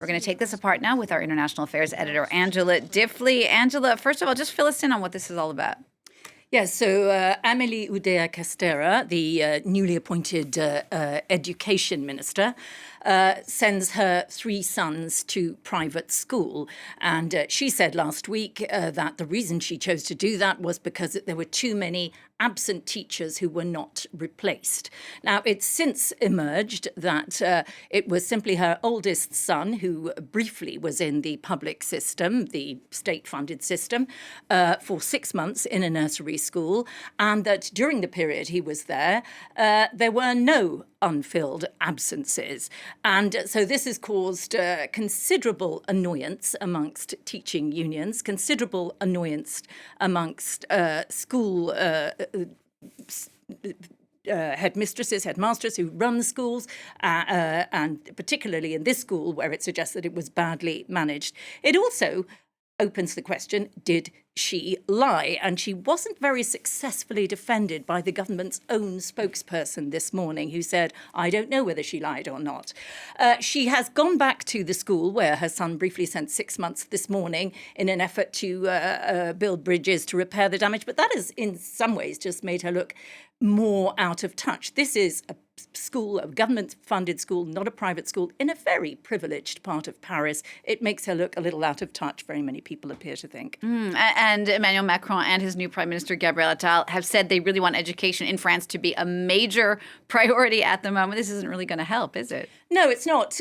We're going to take this apart now with our international affairs editor, Angela Diffley. Angela, first of all, just fill us in on what this is all about. Yes, so Amélie Oudéa-Castéra, the newly appointed Education Minister, sends her 3 sons to private school. And she said last week that the reason she chose to do that was because there were too many absent teachers who were not replaced. Now, it's since emerged that it was simply her oldest son who briefly was in the public system, the state-funded system, for 6 months in a nursery school, and that during the period he was there were no unfilled absences. And so this has caused considerable annoyance amongst teaching unions, considerable annoyance amongst school headmistresses, headmasters who run schools, and particularly in this school where it suggests that it was badly managed. It also opens the question, did she lie? And she wasn't very successfully defended by the government's own spokesperson this morning, who said, I don't know whether she lied or not. She has gone back to the school where her son briefly spent 6 months this morning in an effort to build bridges to repair the damage. But that has, in some ways, just made her look more out of touch. This is a school, a government-funded school, not a private school, in a very privileged part of Paris. It makes her look a little out of touch, very many people appear to think. And Emmanuel Macron and his new Prime Minister, Gabriel Atal, have said they really want education in France to be a major priority at the moment. This isn't really going to help, is it? No, it's not.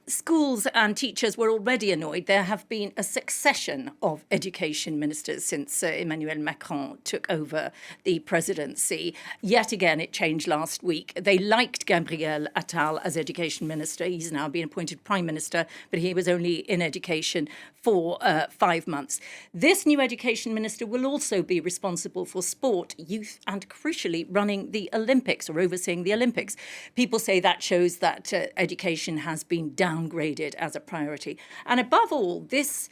Schools and teachers were already annoyed. There have been a succession of education ministers since Emmanuel Macron took over the presidency. Yet again, it changed last week. They liked Gabriel Atal as education minister. He's now been appointed prime minister, but he was only in education for 5 months. This new education minister will also be responsible for sport, youth, and crucially running the Olympics or overseeing the Olympics. People say that shows that education has been downgraded as a priority. And above all, this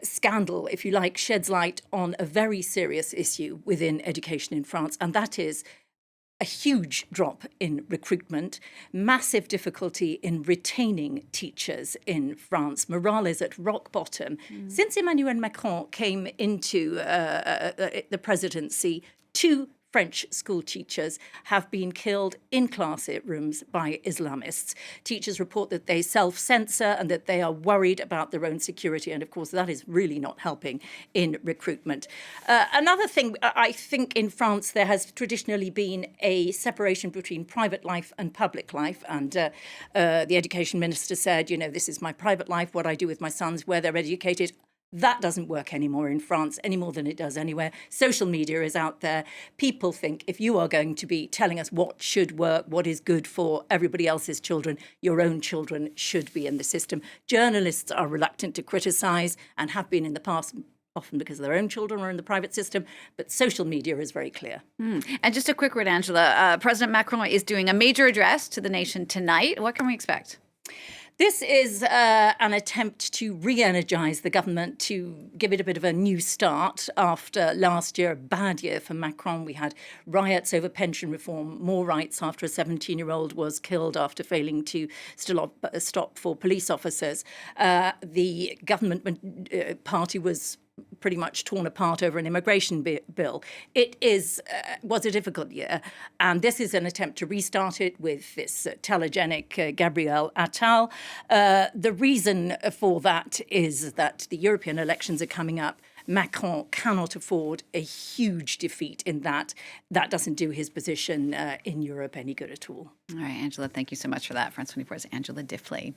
scandal, if you like, sheds light on a very serious issue within education in France, and that is a huge drop in recruitment, massive difficulty in retaining teachers in France. Morale is at rock bottom. Since Emmanuel Macron came into the presidency, 2 French school teachers have been killed in classrooms by Islamists. Teachers report that they self-censor and that they are worried about their own security. And of course, that is really not helping in recruitment. Another thing, I think in France, there has traditionally been a separation between private life and public life. And the education minister said, you know, this is my private life, what I do with my sons, where they're educated. That doesn't work anymore in France, any more than it does anywhere. Social media is out there. People think if you are going to be telling us what should work, what is good for everybody else's children, your own children should be in the system. Journalists are reluctant to criticize and have been in the past, often because their own children are in the private system, but social media is very clear. And just a quick word, Angela. President Macron is doing a major address to the nation tonight. What can we expect? This is an attempt to re-energize the government, to give it a bit of a new start after last year, a bad year for Macron. We had riots over pension reform, more rights after a 17-year-old was killed after failing to stop for police officers. The government party was pretty much torn apart over an immigration bill. It was a difficult year, and this is an attempt to restart it with this telegenic Gabriel Atal. The reason for that is that the European elections are coming up. Macron cannot afford a huge defeat in that. That doesn't do his position in Europe any good at all. All right, Angela, thank you so much for that. France 24's Angela Diffley.